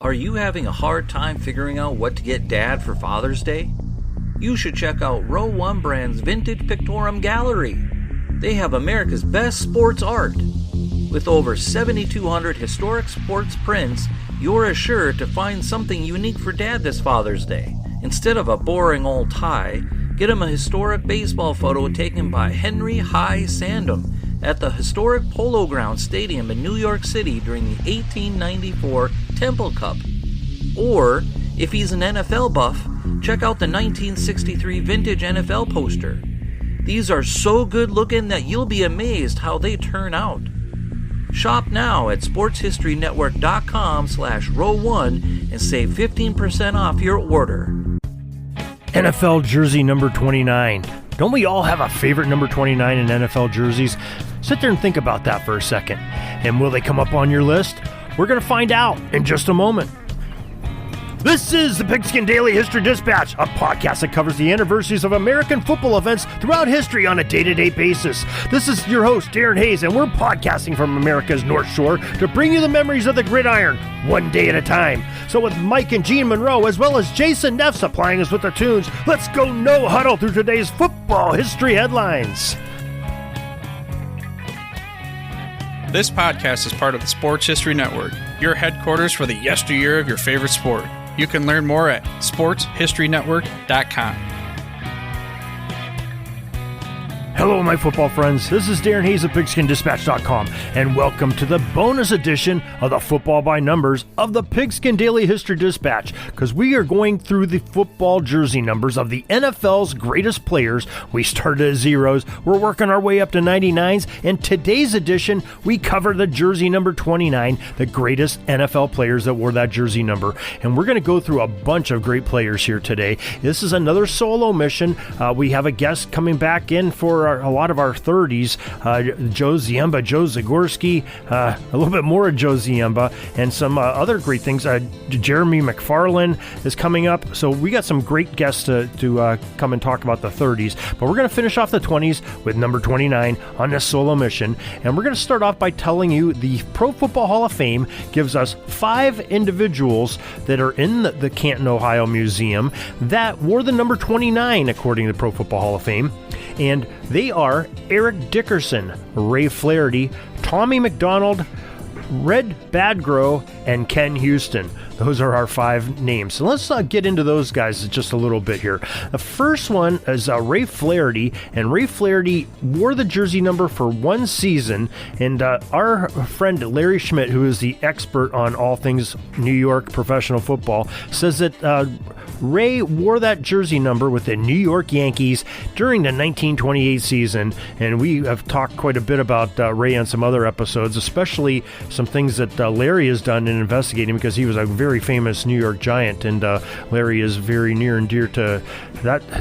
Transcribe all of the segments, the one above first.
Are you having a hard time figuring out what to get Dad for Father's Day? You should check out Row 1 Brand's Vintage Pictorum Gallery. They have America's best sports art. With over 7,200 historic sports prints, you're assured to find something unique for Dad this Father's Day. Instead of a boring old tie, get him a historic baseball photo taken by Henry High Sandham at the historic Polo Grounds Stadium in New York City during the 1894 Temple Cup. Or, if he's an NFL buff, check out the 1963 vintage NFL poster. These are so good looking that you'll be amazed how they turn out. Shop now at sportshistorynetwork.com/row1 and save 15% off your order. NFL jersey number 29. Don't we all have a favorite number 29 in NFL jerseys? Sit there and think about that for a second. And will they come up on your list? We're going to find out in just a moment. This is the Pigskin Daily History Dispatch, a podcast that covers the anniversaries of American football events throughout history on a day-to-day basis. This is your host, Darren Hayes, and we're podcasting from America's North Shore to bring you the memories of the gridiron, one day at a time. So with Mike and Gene Monroe, as well as Jason Neff supplying us with the tunes, let's go no huddle through today's football history headlines. This podcast is part of the Sports History Network, your headquarters for the yesteryear of your favorite sport. You can learn more at sportshistorynetwork.com. Hello, my football friends. This is Darren Hayes of PigskinDispatch.com, and welcome to the bonus edition of the Football by Numbers of the Pigskin Daily History Dispatch, because we are going through the football jersey numbers of the NFL's greatest players. We started at zeros, we're working our way up to 99s, and today's edition, we cover the jersey number 29, the greatest NFL players that wore that jersey number. And we're going to go through a bunch of great players here today. This is another solo mission. We have a guest coming back in for a lot of our 30s, Joe Ziemba, Joe Zagorski, a little bit more of Joe Ziemba, and some other great things. Jeremy McFarland is coming up, so we got some great guests to come and talk about the 30s, but we're going to finish off the 20s with number 29 on this solo mission, and we're going to start off by telling you the Pro Football Hall of Fame gives us 5 individuals that are in the Canton, Ohio Museum that wore the number 29 according to the Pro Football Hall of Fame. And they are Eric Dickerson, Ray Flaherty, Tommy McDonald, Red Badgrow, and Ken Houston. Those are our 5 names. So let's get into those guys just a little bit here. The first one is Ray Flaherty, and Ray Flaherty wore the jersey number for 1 season, and our friend Larry Schmidt, who is the expert on all things New York professional football, says that Ray wore that jersey number with the New York Yankees during the 1928 season, and we have talked quite a bit about Ray on some other episodes, especially some things that Larry has done in investigating, because he was a very famous New York Giant, and Larry is very near and dear to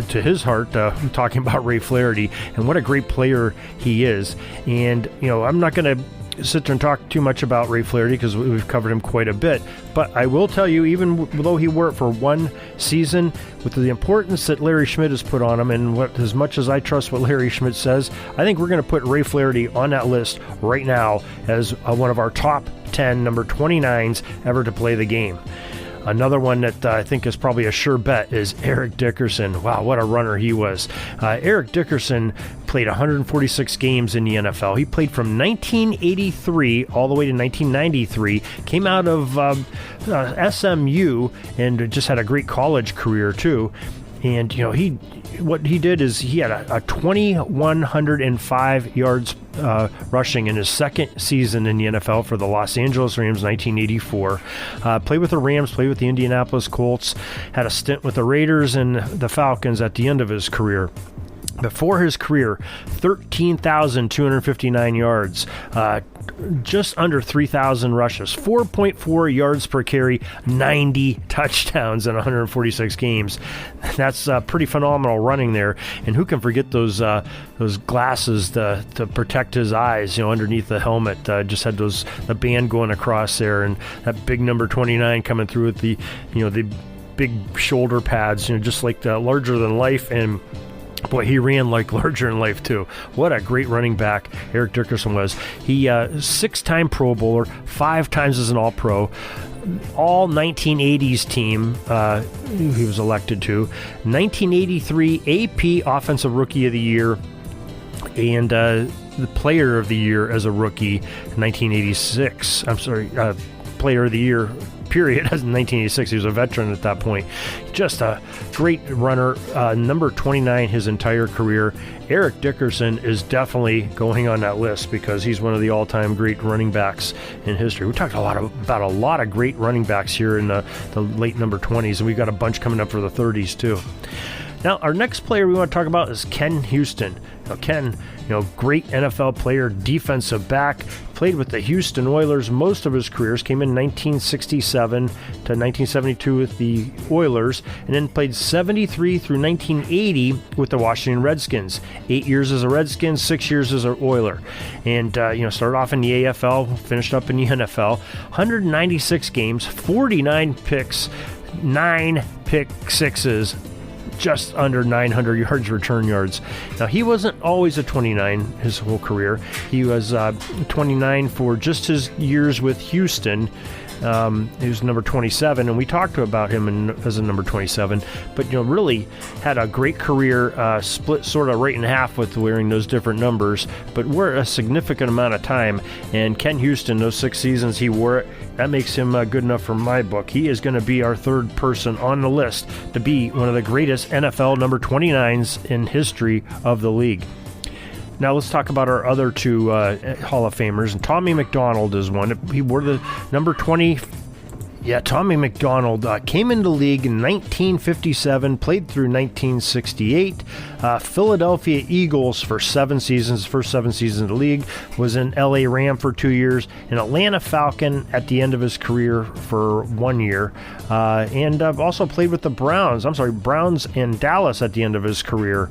his heart, talking about Ray Flaherty and what a great player he is. And I'm not going to sit there and talk too much about Ray Flaherty because we've covered him quite a bit, but I will tell you, even though he wore it for 1 season, with the importance that Larry Schmidt has put on him, and as much as I trust what Larry Schmidt says, I think we're going to put Ray Flaherty on that list right now as one of our top 10 number 29s ever to play the game. Another one that I think is probably a sure bet is Eric Dickerson. Wow, what a runner he was. Eric Dickerson played 146 games in the NFL. He played from 1983 all the way to 1993, came out of SMU, and just had a great college career too. And what he did is he had a 2,105 yards rushing in his second season in the NFL for the Los Angeles Rams, 1984. Played with the Rams, played with the Indianapolis Colts, had a stint with the Raiders and the Falcons at the end of his career. Before his career, 13,259 yards, just under 3,000 rushes, 4.4 yards per carry, 90 touchdowns in 146 games. That's pretty phenomenal running there. And who can forget those glasses to protect his eyes? Underneath the helmet, just had the band going across there, and that big number 29 coming through with the big shoulder pads, just like larger than life. And boy, he ran like larger in life too. What a great running back Eric Dickerson was. He 6-time Pro Bowler, 5 times as an All-Pro. all 1980s team he was elected to. 1983 AP Offensive Rookie of the Year, and the Player of the Year as a rookie in 1986. Player of the Year, period, as in 1986. He was a veteran at that point. Just a great runner. Number 29 his entire career. Eric Dickerson is definitely going on that list because he's one of the all-time great running backs in history. We talked about a lot of great running backs here in the late number 20s, and we've got a bunch coming up for the 30s too. Now, our next player we want to talk about is Ken Houston. Ken, great NFL player, defensive back, played with the Houston Oilers most of his careers, came in 1967 to 1972 with the Oilers, and then played 73 through 1980 with the Washington Redskins. 8 years as a Redskin, 6 years as an Oiler. And, started off in the AFL, finished up in the NFL. 196 games, 49 picks, 9 pick sixes, just under 900 yards, return yards. Now, he wasn't always a 29 his whole career. He was 29 for just his years with Houston. He was number 27, and we talked about him as a number 27, but really had a great career, split sort of right in half with wearing those different numbers, but wore a significant amount of time. And Ken Houston, those 6 seasons he wore it, that makes him good enough for my book. He is going to be our third person on the list to be one of the greatest NFL number 29s in history of the league. Now let's talk about our other two Hall of Famers. And Tommy McDonald is one. He wore the number 20. Yeah, Tommy McDonald came into the league in 1957, played through 1968. Philadelphia Eagles for 7 seasons, first 7 seasons in the league. Was an LA Ram for 2 years. An Atlanta Falcon at the end of his career for 1 year. And also played with the Browns. Browns and Dallas at the end of his career.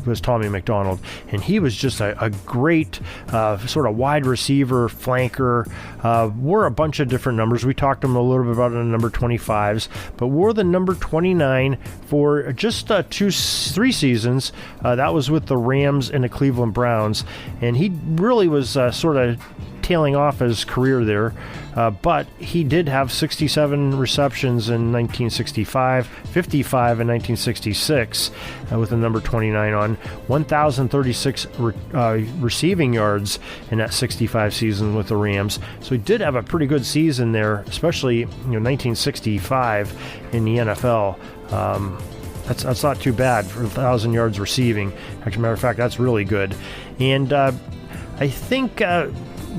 Was Tommy McDonald, and he was just a great sort of wide receiver, flanker, wore a bunch of different numbers. We talked to him a little bit about the number 25s, but wore the number 29 for just 3 seasons. That was with the Rams and the Cleveland Browns, and he really was sort of tailing off his career there, but he did have 67 receptions in 1965, 55 in 1966 with the number 29 on, 1,036 receiving yards in that 65 season with the Rams. So he did have a pretty good season there, especially 1965 in the NFL. That's not too bad for 1,000 yards receiving. As a matter of fact, that's really good. And I think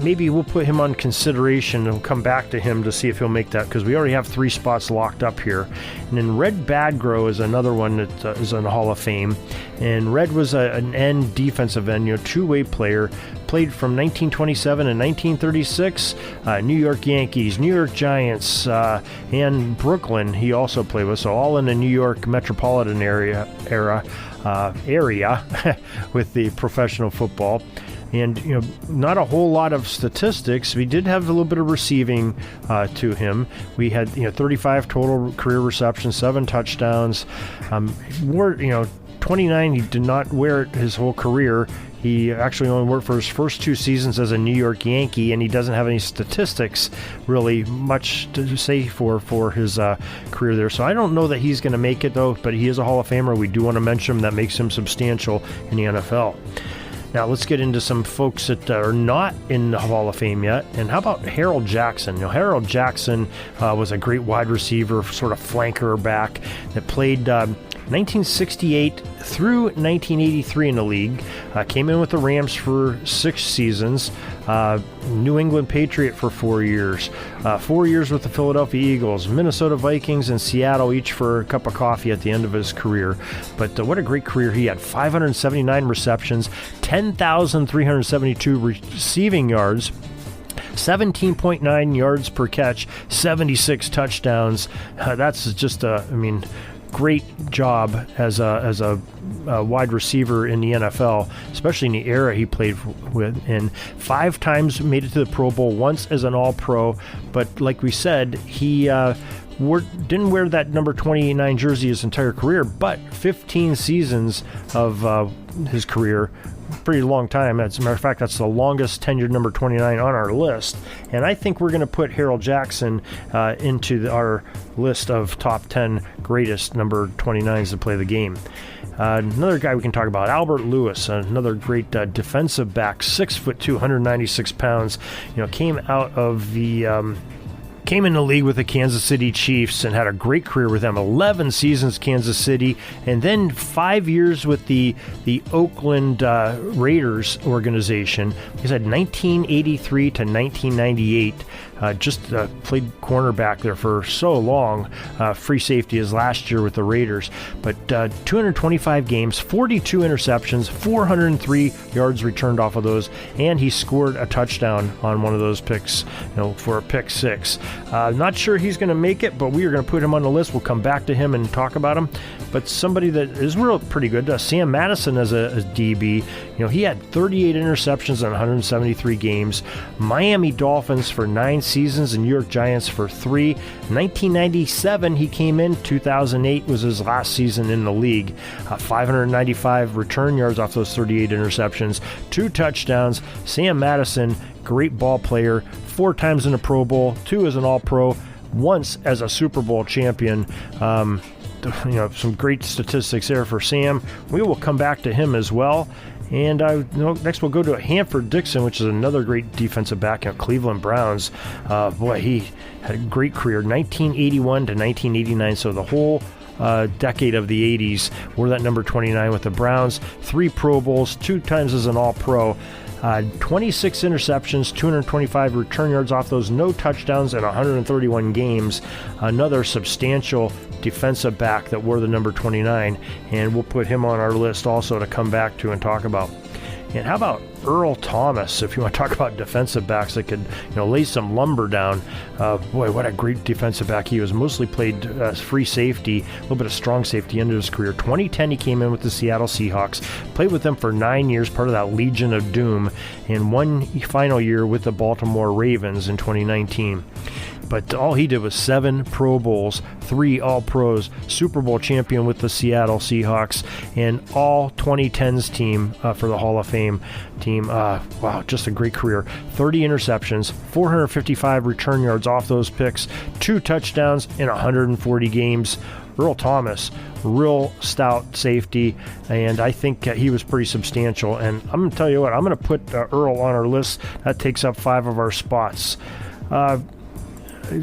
maybe we'll put him on consideration and we'll come back to him to see if he'll make that, because we already have 3 spots locked up here. And then Red Badgrow is another one that is in the Hall of Fame. And Red was an end, defensive end, two-way player. Played from 1927 and 1936. New York Yankees, New York Giants, and Brooklyn he also played with. So all in the New York metropolitan area with the professional football. And not a whole lot of statistics. We did have a little bit of receiving to him. We had 35 total career receptions, 7 touchdowns. Wore 29. He did not wear it his whole career. He actually only worked for his first 2 seasons as a New York Yankee, and he doesn't have any statistics really much to say for his career there. So I don't know that he's going to make it, though, but he is a Hall of Famer. We do want to mention him. That makes him substantial in the NFL. Now let's get into some folks that are not in the Hall of Fame yet. And how about Harold Jackson? Harold Jackson was a great wide receiver, sort of flanker back that played 1968 through 1983 in the league. Came in with the Rams for 6 seasons. New England Patriot for 4 years. 4 years with the Philadelphia Eagles, Minnesota Vikings, and Seattle, each for a cup of coffee at the end of his career. But what a great career he had. 579 receptions, 10,372 receiving yards, 17.9 yards per catch, 76 touchdowns. That's just great job as a wide receiver in the NFL, especially in the era he played with. And 5 times made it to the Pro Bowl, once as an All-Pro. But like we said, he didn't wear that number 29 jersey his entire career, but 15 seasons of his career pretty long time. As a matter of fact, that's the longest tenured number 29 on our list. And I think we're going to put Harold Jackson into our list of top 10 greatest number 29s to play the game. Another guy we can talk about, Albert Lewis, another great defensive back, 6'2", 196 pounds. Came out of the came in the league with the Kansas City Chiefs and had a great career with them. 11 seasons Kansas City, and then 5 years with the Oakland Raiders organization. He said 1983 to 1998. Just played cornerback there for so long. Free safety his last year with the Raiders. But 225 games, 42 interceptions, 403 yards returned off of those, and he scored a touchdown on one of those picks, for a pick six. Not sure he's going to make it, but we are going to put him on the list. We'll come back to him and talk about him. But somebody that is real pretty good, Sam Madison as a DB. He had 38 interceptions in 173 games. Miami Dolphins for 9 seasons and New York Giants for 3. 1997 he came in. 2008 was his last season in the league. 595 return yards off those 38 interceptions. 2 touchdowns. Sam Madison, great ball player. 4 times in a Pro Bowl, 2 as an All-Pro, once as a Super Bowl champion. Some great statistics there for Sam. We will come back to him as well. And next we'll go to Hanford Dixon, which is another great defensive back at Cleveland Browns. He had a great career, 1981 to 1989, so the whole decade of the 80s wore that number 29 with the Browns. 3 Pro Bowls, 2 times as an All-Pro. 26 interceptions, 225 return yards off those, no touchdowns in 131 games. Another substantial defensive back that wore the number 29, and we'll put him on our list also to come back to and talk about. And how about Earl Thomas, if you want to talk about defensive backs that could lay some lumber down. What a great defensive back he was. Mostly played free safety, a little bit of strong safety into his career. 2010 he came in with the Seattle Seahawks, played with them for 9 years, part of that Legion of Doom, and 1 final year with the Baltimore Ravens in 2019. But all he did was 7 Pro Bowls, 3 All-Pros, Super Bowl champion with the Seattle Seahawks, and all 2010s team for the Hall of Fame team. Wow, just a great career. 30 interceptions, 455 return yards off those picks, 2 touchdowns in 140 games. Earl Thomas, real stout safety, and I think he was pretty substantial. And I'm going to tell you what, I'm going to put Earl on our list. That takes up 5 of our spots.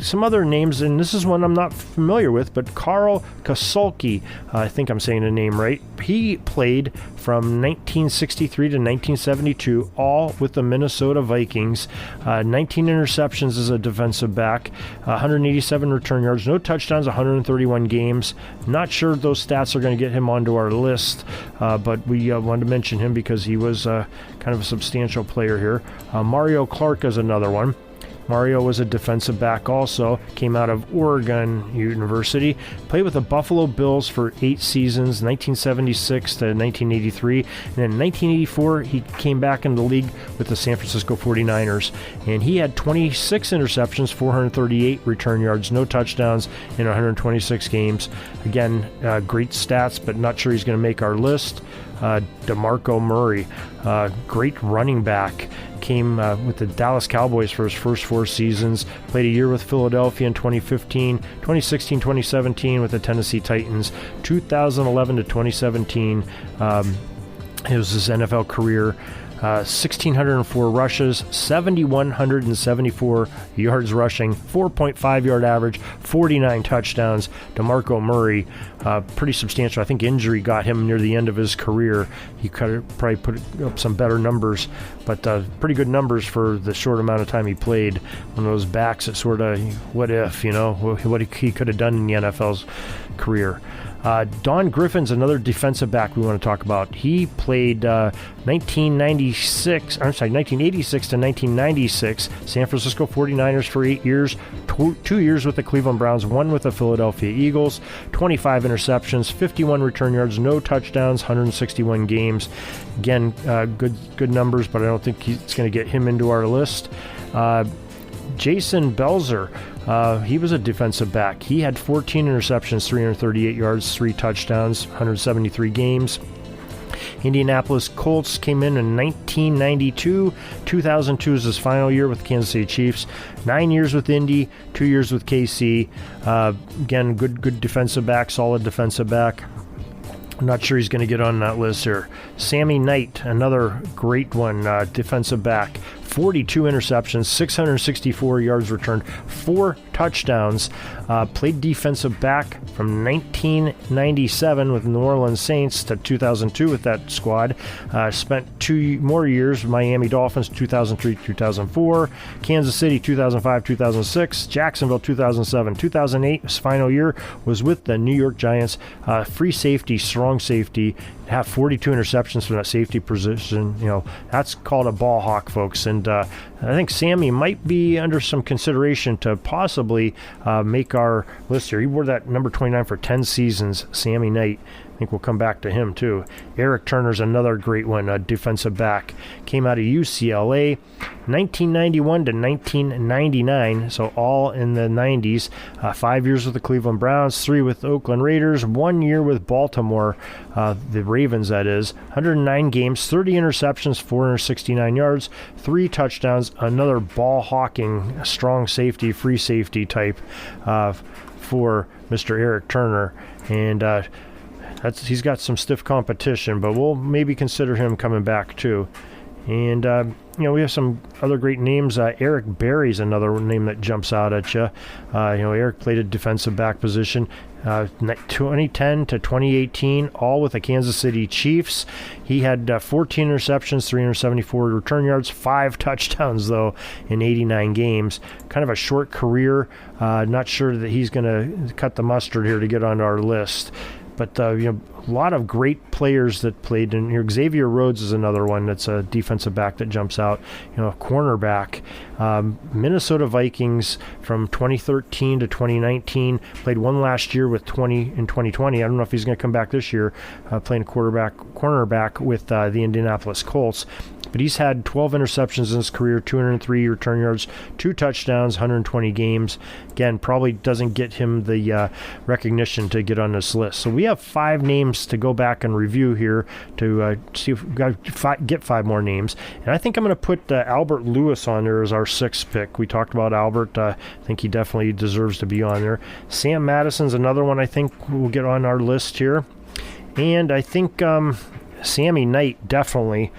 Some other names, and this is one I'm not familiar with, but Carl Kassolki, I think I'm saying the name right. He played from 1963 to 1972, all with the Minnesota Vikings. 19 interceptions as a defensive back, 187 return yards, no touchdowns, 131 games. Not sure those stats are going to get him onto our list, but we wanted to mention him because he was kind of a substantial player here. Mario Clark is another one. Mario was a defensive back also, came out of Oregon University, played with the Buffalo Bills for 8 seasons, 1976 to 1983, and then in 1984 he came back into the league with the San Francisco 49ers, and he had 26 interceptions, 438 return yards, no touchdowns in 126 games. Again, great stats, but not sure he's going to make our list. Demarco Murray, great running back, came with the Dallas Cowboys for his first 4 seasons, played a year with Philadelphia in 2015, 2016, 2017 with the Tennessee Titans, 2011 to 2017 it was his NFL career. 1,604 rushes, 7,174 yards rushing, 4.5 yard average, 49 touchdowns. DeMarco Murray, pretty substantial. I think injury got him near the end of his career. He could probably put up some better numbers, but pretty good numbers for the short amount of time he played. One of those backs that sort of, what if, what he could have done in the NFL's career. Don Griffin's another defensive back we want to talk about. He played 1986 to 1996, San Francisco 49ers for 8 years, 2 years with the Cleveland Browns, 1 with the Philadelphia Eagles, 25 interceptions, 51 return yards, no touchdowns, 161 games. Again, good numbers, but I don't think it's going to get him into our list. Jason Belzer, he was a defensive back. He had 14 interceptions, 338 yards, 3 touchdowns, 173 games. Indianapolis Colts came in 1992. 2002 is his final year with the Kansas City Chiefs. 9 years with Indy, 2 years with KC. Again, good defensive back, solid defensive back. I'm not sure he's going to get on that list here. Sammy Knight, another great one, defensive back. 42 interceptions, 664 yards returned, 4 touchdowns. Played defensive back from 1997 with New Orleans Saints to 2002 with that squad. Spent 2 more years with Miami Dolphins, 2003-2004. Kansas City, 2005-2006. Jacksonville, 2007. 2008, his final year was with the New York Giants. Free safety, strong safety. Have 42 interceptions from that safety position. You know, that's called a ball hawk, folks. And I think Sammy might be under some consideration to possibly make our list here. He wore that number 29 for 10 seasons, Sammy Knight. I think we'll come back to him too. Eric Turner's another great one, a defensive back. Came out of UCLA, 1991 to 1999, so all in the 90s. 5 years with the Cleveland Browns, 3 with the Oakland Raiders, 1 year with Baltimore, the Ravens that is. 109 games, 30 interceptions, 469 yards, 3 touchdowns. Another ball-hawking, strong safety, free safety type for Mr. Eric Turner. And he's got some stiff competition, but we'll maybe consider him coming back too. And, we have some other great names. Eric Berry's another name that jumps out at you. Eric played a defensive back position. 2010 to 2018, all with the Kansas City Chiefs. He had 14 interceptions, 374 return yards, 5 touchdowns, though, in 89 games. Kind of a short career. Not sure that he's going to cut the mustard here to get on our list. But, a lot of great players that played in here. Xavier Rhodes is another one that's a defensive back that jumps out. Cornerback. Minnesota Vikings from 2013 to 2019. Played one last year with 2020. I don't know if he's going to come back this year, playing cornerback with the Indianapolis Colts. But he's had 12 interceptions in his career, 203 return yards, 2 touchdowns, 120 games. Again, probably doesn't get him the recognition to get on this list. So we have 5 names to go back and review here to see if we get 5 more names. And I think I'm going to put Albert Lewis on there as our 6th pick. We talked about Albert. I think he definitely deserves to be on there. Sam Madison's another one I think will get on our list here. And I think Sammy Knight definitely.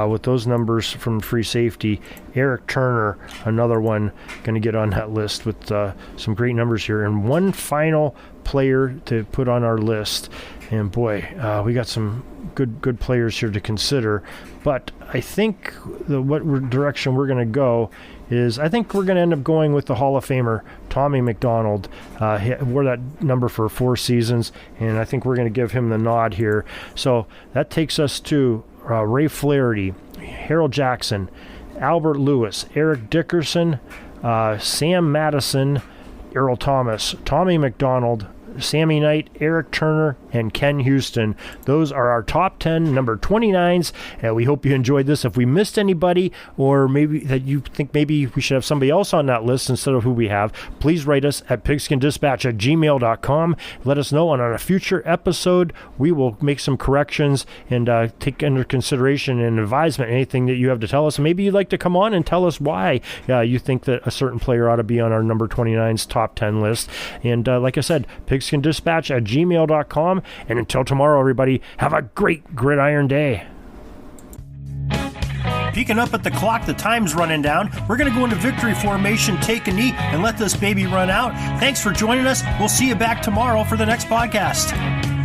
With those numbers from free safety. Eric Turner, another one, going to get on that list with some great numbers here. And one final player to put on our list. And boy, we got some good players here to consider. But I think what direction we're going to go is I think we're going to end up going with the Hall of Famer, Tommy McDonald. He wore that number for 4 seasons, and I think we're going to give him the nod here. So that takes us to Ray Flaherty, Harold Jackson, Albert Lewis, Eric Dickerson, Sam Madison, Earl Thomas, Tommy McDonald, Sammy Knight, Eric Turner, and Ken Houston. Those are our top 10 number 29s. We hope you enjoyed this. If we missed anybody, or maybe that you think maybe we should have somebody else on that list instead of who we have, please write us at pigskindispatch@gmail.com. Let us know, and on a future episode, we will make some corrections and take under consideration and advisement anything that you have to tell us. Maybe you'd like to come on and tell us why you think that a certain player ought to be on our number 29's top 10 list. And like I said, pigskindispatch@gmail.com. And until tomorrow, everybody, have a great gridiron day. Peeking up at the clock, the time's running down. We're going to go into victory formation, take a knee, and let this baby run out. Thanks for joining us. We'll see you back tomorrow for the next podcast.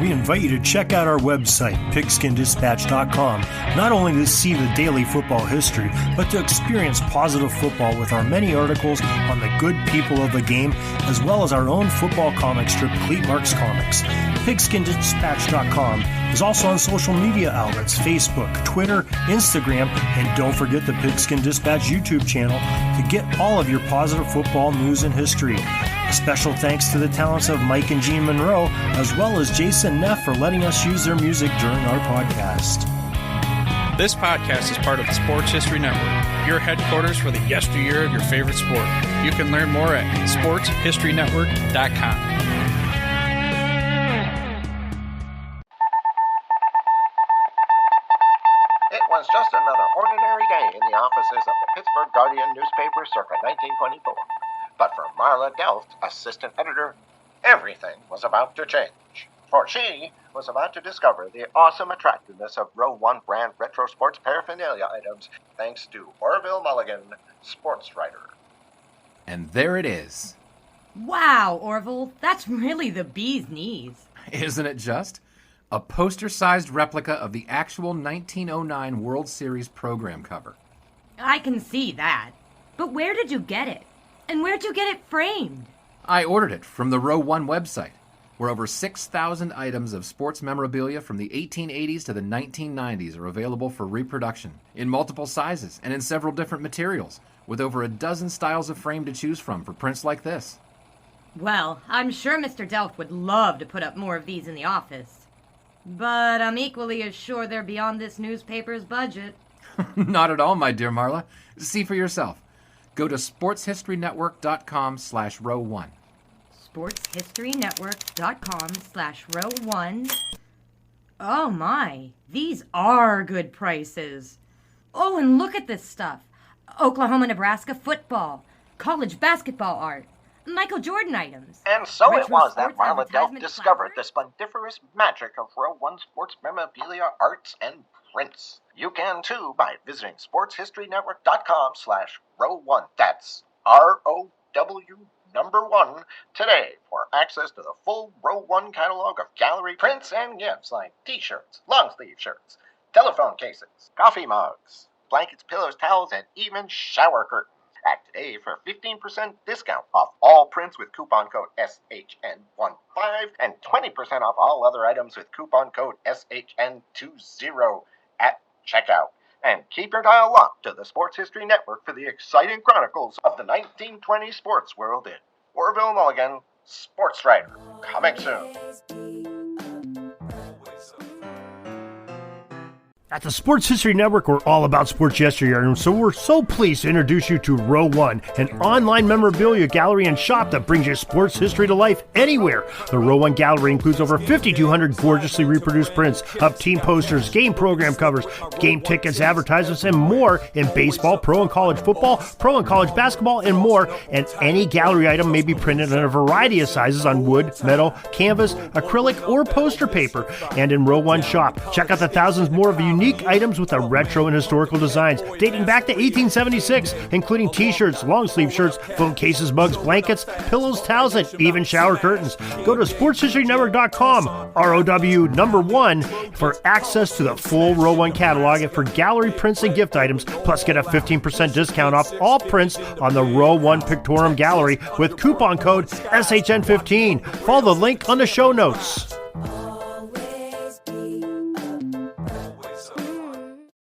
We invite you to check out our website, pigskindispatch.com, not only to see the daily football history, but to experience positive football with our many articles on the good people of the game, as well as our own football comic strip, Cleat Marks Comics. Pigskindispatch.com is also on social media outlets, Facebook, Twitter, Instagram, and don't forget the Pigskin Dispatch YouTube channel to get all of your positive football news and history. A special thanks to the talents of Mike and Jean Monroe, as well as Jason Neff for letting us use their music during our podcast. This podcast is part of the Sports History Network, your headquarters for the yesteryear of your favorite sport. You can learn more at sportshistorynetwork.com. Pittsburgh Guardian newspaper circa 1924. But for Marla Delft, assistant editor, everything was about to change. For she was about to discover the awesome attractiveness of Row 1 brand retro sports paraphernalia items thanks to Orville Mulligan, sports writer. And there it is. Wow, Orville, that's really the bee's knees. Isn't it just? A poster-sized replica of the actual 1909 World Series program cover. I can see that. But where did you get it? And where'd you get it framed? I ordered it from the Row 1 website, where over 6,000 items of sports memorabilia from the 1880s to the 1990s are available for reproduction, in multiple sizes and in several different materials, with over a dozen styles of frame to choose from for prints like this. Well, I'm sure Mr. Delft would love to put up more of these in the office. But I'm equally as sure they're beyond this newspaper's budget. Not at all, my dear Marla. See for yourself. Go to sportshistorynetwork.com/row1. sportshistorynetwork.com/row1. Oh my, these are good prices. Oh, and look at this stuff. Oklahoma-Nebraska football, college basketball art, Michael Jordan items. And so retro it was that sports Marla Delft advertisement discovered the flowers. splendiferous magic of Row 1 sports memorabilia, arts, and prints. You can too by visiting sportshistorynetwork.com/row1. That's ROW1 today for access to the full Row 1 catalog of gallery prints and gifts like t-shirts, long-sleeve shirts, telephone cases, coffee mugs, blankets, pillows, towels, and even shower curtains. Act today for 15% discount off all prints with coupon code SHN15 and 20% off all other items with coupon code SHN20 at checkout. And keep your dial locked to the Sports History Network for the exciting chronicles of the 1920 sports world in Orville Mulligan, sports writer. Coming soon. At the Sports History Network, we're all about sports yesteryear, and so we're so pleased to introduce you to Row 1, an online memorabilia gallery and shop that brings your sports history to life anywhere. The Row 1 gallery includes over 5,200 gorgeously reproduced prints of team posters, game program covers, game tickets, advertisements, and more in baseball, pro and college football, pro and college basketball, and more. And any gallery item may be printed in a variety of sizes on wood, metal, canvas, acrylic, or poster paper. And in Row 1 shop, check out the thousands more of unique items with the retro and historical designs dating back to 1876, including t-shirts, long-sleeve shirts, phone cases, mugs, blankets, pillows, towels, and even shower curtains. Go to sportshistorynetwork.com, ROW1, for access to the full Row 1 catalog and for gallery prints and gift items, plus get a 15% discount off all prints on the Row 1 Pictorium Gallery with coupon code SHN15. Follow the link on the show notes.